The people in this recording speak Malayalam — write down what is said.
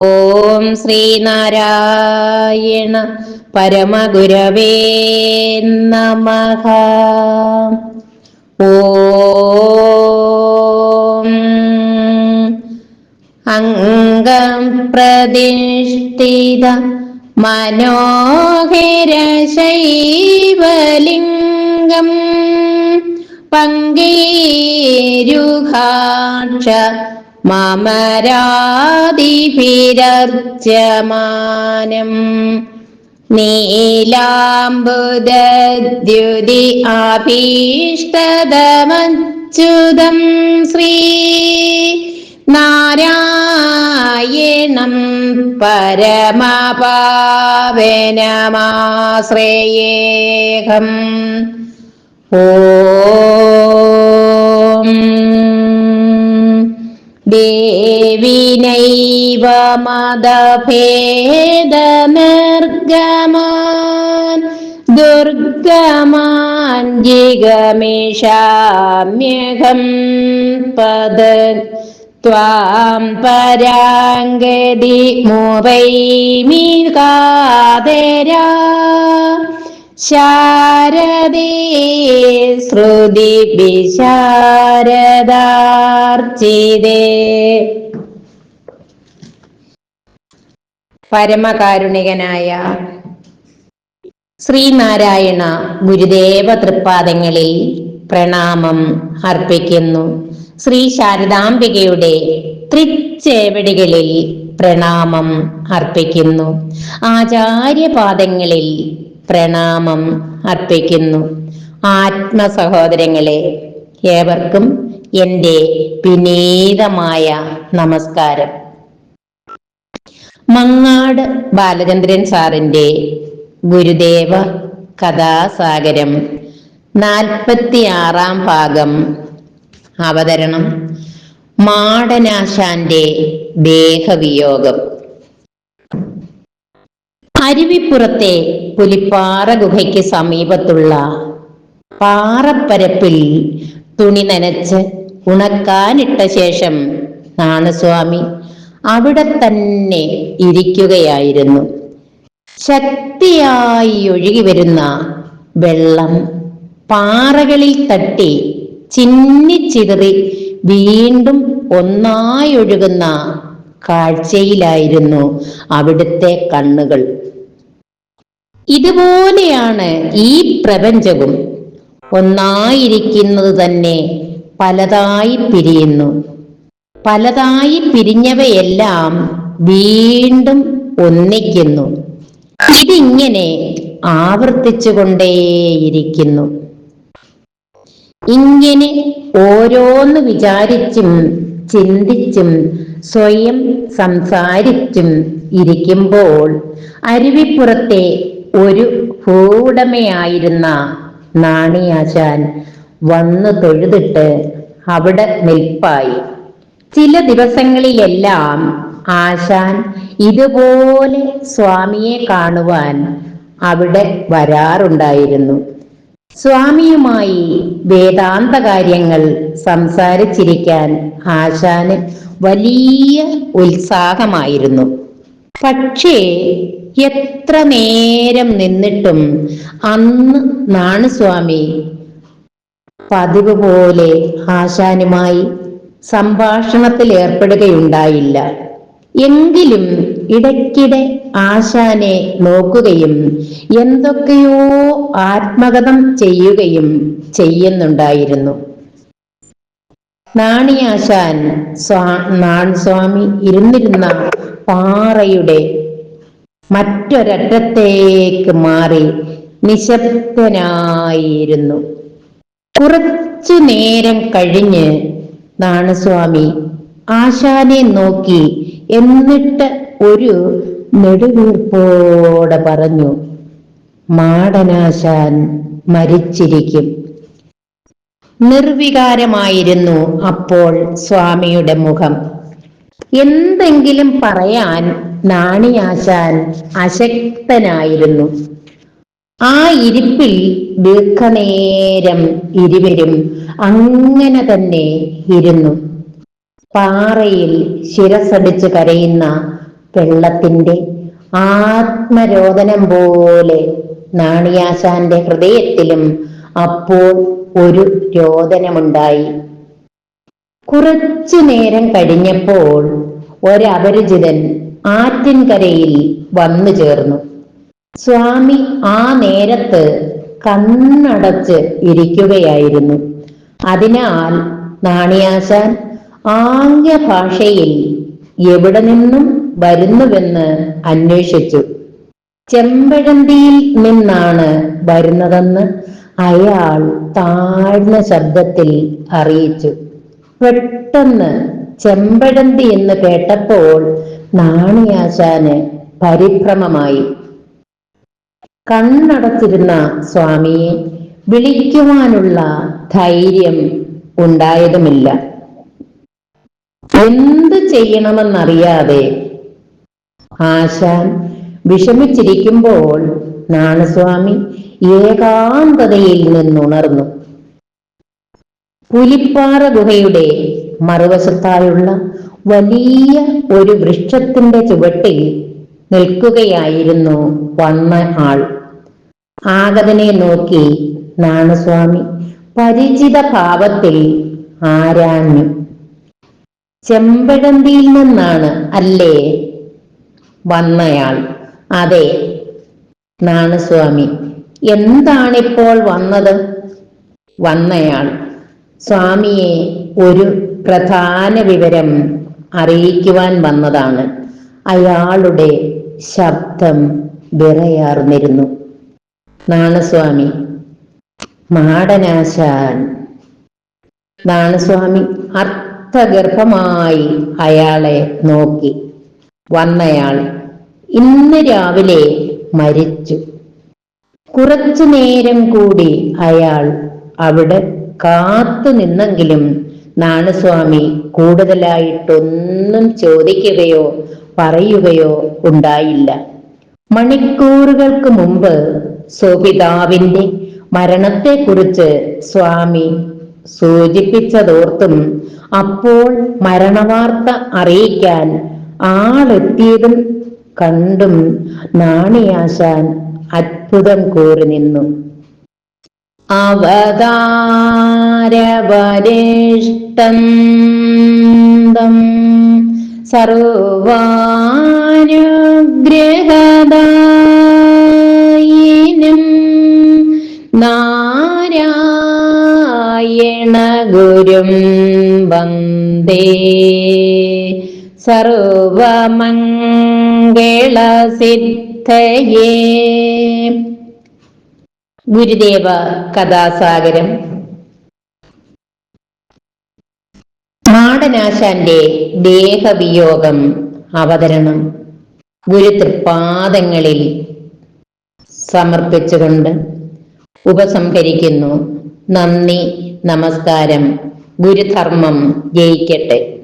ഓം ശ്രീനാരായണ പരമഗുരവേ നമഃ. ഓം അംഗം പ്രതിഷ്ഠിത മനോഹര ശൈവലിംഗം പങ്കേരുഹാക്ഷ മമരാദിഭിരർച്ചമാനം നീലാംബുദദ്യുതി ആഭീഷ്ടദമച്യുതം ശ്രീ നാരായണം പരമപാവനമാശ്രയേഹം. ഓം ദേവിനൈവ മദഭേദനിർഗമാൻ ദുർഗമാൻ ജിഗമിഷാമ്യഹം പദ ത്വാം പരാംഗതി മുവൈമി കാതരാ ശാരദേ ശ്രുതി വിശാരദാർച്ചിതേ. പരമകാരുണികനായ ശ്രീനാരായണ ഗുരുദേവ തൃപ്പാദങ്ങളിൽ പ്രണാമം അർപ്പിക്കുന്നു. ശ്രീ ശാരദാംബികയുടെ തൃച്ചേവടികളിൽ പ്രണാമം അർപ്പിക്കുന്നു. ആചാര്യപാദങ്ങളിൽ പ്രണാമം അർപ്പിക്കുന്നു. ആത്മസഹോദരങ്ങളെ, ഏവർക്കും എൻ്റെ വിനീതമായ നമസ്കാരം. മങ്ങാട് ബാലചന്ദ്രൻ സാറിൻ്റെ ഗുരുദേവ കഥാസാഗരം 46-ാം ഭാഗം. അവതരണം മാടനാശാന്റെ ദേഹവിയോഗം. അരുവിപ്പുറത്തെ പുലിപ്പാറ ഗുഹയ്ക്ക് സമീപത്തുള്ള പാറപ്പരപ്പിൽ തുണി നനച്ച് ഉണക്കാനിട്ട ശേഷം നാണുസ്വാമി അവിടെ തന്നെ ഇരിക്കുകയായിരുന്നു. ശക്തിയായി ഒഴുകി വരുന്ന വെള്ളം പാറകളിൽ തട്ടി ചിന്നിച്ചിതറി വീണ്ടും ഒന്നായി ഒഴുകുന്ന കാഴ്ചയിലായിരുന്നു അവിടുത്തെ കണ്ണുകൾ. ഇതുപോലെയാണ് ഈ പ്രപഞ്ചവും. ഒന്നായിരിക്കുന്നത് തന്നെ പലതായി പിരിയുന്നു. പലതായി പിരിഞ്ഞവയെല്ലാം വീണ്ടും ഒന്നിക്കുന്നു. ഇതിങ്ങനെ ആവർത്തിച്ചുകൊണ്ടേയിരിക്കുന്നു. ഇങ്ങനെ ഓരോന്ന് വിചാരിച്ചും ചിന്തിച്ചും സ്വയം സംസാരിച്ചും ഇരിക്കുമ്പോൾ അരുവിപ്പുറത്തെ ഒരു ഭൂവുടമയായിരുന്ന നാണിയാശാൻ വന്നു തൊഴുതിട്ട് അവിടെ നിൽപ്പായി. ചില ദിവസങ്ങളിലെല്ലാം ആശാൻ ഇതുപോലെ സ്വാമിയെ കാണുവാൻ അവിടെ വരാറുണ്ടായിരുന്നു. സ്വാമിയുമായി വേദാന്ത കാര്യങ്ങൾ സംസാരിച്ചിരിക്കാൻ ആശാന് വലിയ ഉത്സാഹമായിരുന്നു. പക്ഷേ എത്ര നേരം നിന്നിട്ടും അന്ന് നാണുസ്വാമി പതിവ് പോലെ ആശാനുമായി സംഭാഷണത്തിൽ ഏർപ്പെടുകയുണ്ടായില്ല. എങ്കിലും ഇടയ്ക്കിടെ ആശാനെ നോക്കുകയും എന്തൊക്കെയോ ആത്മഗതം ചെയ്യുകയും ചെയ്യുന്നുണ്ടായിരുന്നു. നാണിയാശാൻ നാണുസ്വാമി ഇരുന്നിരുന്ന പാറയുടെ മറ്റൊരറ്റത്തേക്ക് മാറി നിശബ്ദനായിരുന്നു. കുറച്ചു നേരം കഴിഞ്ഞ് നാണുസ്വാമി ആശാനെ നോക്കി എന്നിട്ട് ഒരു നെടുവീർപ്പോടെ പറഞ്ഞു, മാടനാശാൻ മരിച്ചിരിക്കും. നിർവികാരമായിരുന്നു അപ്പോൾ സ്വാമിയുടെ മുഖം. എന്തെങ്കിലും പറയാൻ നാണിയാശാൻ അശക്തനായിരുന്നു. ആ ഇരിപ്പിൽ ദീർഘനേരം ഇരുവരും അങ്ങനെ തന്നെ ഇരുന്നു. പാറയിൽ ശിരസടിച്ച് കരയുന്ന വെള്ളത്തിന്റെ ആത്മരോദനം പോലെ നാണിയാശാന്റെ ഹൃദയത്തിലും അപ്പോൾ ഒരു രോദനമുണ്ടായി. കുറച്ചു നേരം കഴിഞ്ഞപ്പോൾ ഒരപരിചിതൻ ആറ്റിൻകരയിൽ വന്നു ചേർന്നു. സ്വാമി ആ നേരത്ത് കണ്ണടച്ച് ഇരിക്കുകയായിരുന്നു. അതിനാൽ നാണിയാശാൻ ആംഗ്യഭാഷയിൽ എവിടെ നിന്നും വരുന്നുവെന്ന് അന്വേഷിച്ചു. ചെമ്പഴന്തിയിൽ നിന്നാണ് വരുന്നതെന്ന് അയാൾ താഴ്ന്ന ശബ്ദത്തിൽ അറിയിച്ചു. പെട്ടെന്ന് ചെമ്പഴന്തി എന്ന് കേട്ടപ്പോൾ നാണിയാശാന് പരിഭ്രമമായി. കണ്ണടച്ചിരുന്ന സ്വാമിയെ വിളിക്കുവാനുള്ള ധൈര്യം ഉണ്ടായതുമില്ല. എന്ത് ചെയ്യണമെന്നറിയാതെ ആശാൻ വിഷമിച്ചിരിക്കുമ്പോൾ നാണസ്വാമി ഏകാന്തതയിൽ നിന്നുണർന്നു. പുലിപ്പാറ ഗുഹയുടെ മറുവശത്തായുള്ള വലിയ ഒരു വൃക്ഷത്തിന്റെ ചുവട്ടിൽ നിൽക്കുകയായിരുന്നു വന്ന ആൾ. ആഗതനെ നോക്കി നാണസ്വാമി പരിചിത ഭാവത്തിൽ ആരാഞ്ഞു. ചെമ്പഴന്തിയിൽ നിന്നാണ് അല്ലേ വന്നയാൾ? അതെ. നാണസ്വാമി എന്താണിപ്പോൾ വന്നത്? വന്നയാൾ സ്വാമിയെ ഒരു പ്രധാന വിവരം അറിയിക്കുവാൻ വന്നതാണ്. അയാളുടെ ശബ്ദം വിറയാർന്നിരുന്നു. നാണസ്വാമി മാടനാശാൻ. നാണസ്വാമി അർത്ഥഗർഭമായി അയാളെ നോക്കി. വന്നയാൾ ഇന്ന് രാവിലെ മരിച്ചു. കുറച്ചു നേരം കൂടി അയാൾ അവിടെ കാത്തു നിന്നെങ്കിലും നാണസ്വാമി കൂടുതലായിട്ടൊന്നും ചോദിക്കുകയോ പറയുകയോ ഉണ്ടായില്ല. മണിക്കൂറുകൾക്ക് മുമ്പ് സ്വപിതാവിന്റെ മരണത്തെക്കുറിച്ച് സ്വാമി സൂചിപ്പിച്ചതോർത്തും അപ്പോൾ മരണവാർത്ത അറിയിക്കാൻ ആളെത്തിയതും കണ്ടും നാണിയാശാൻ അത്ഭുതം കൂറി നിന്നു. അവതാരവരിഷ്ടം സർവാനുഗ്രഹദായിനം നാരായണ ഗുരും വന്ദേ സർവമംഗളസിദ്ധയേ. ഗുരുദേവ കഥാസാഗരം. മാടനാശാന്റെ ദേഹവിയോഗം അവതരണം ഗുരുതൃപാദങ്ങളിൽ സമർപ്പിച്ചുകൊണ്ട് ഉപസംഹരിക്കുന്നു. നന്ദി, നമസ്കാരം. ഗുരുധർമ്മം ജയിക്കട്ടെ.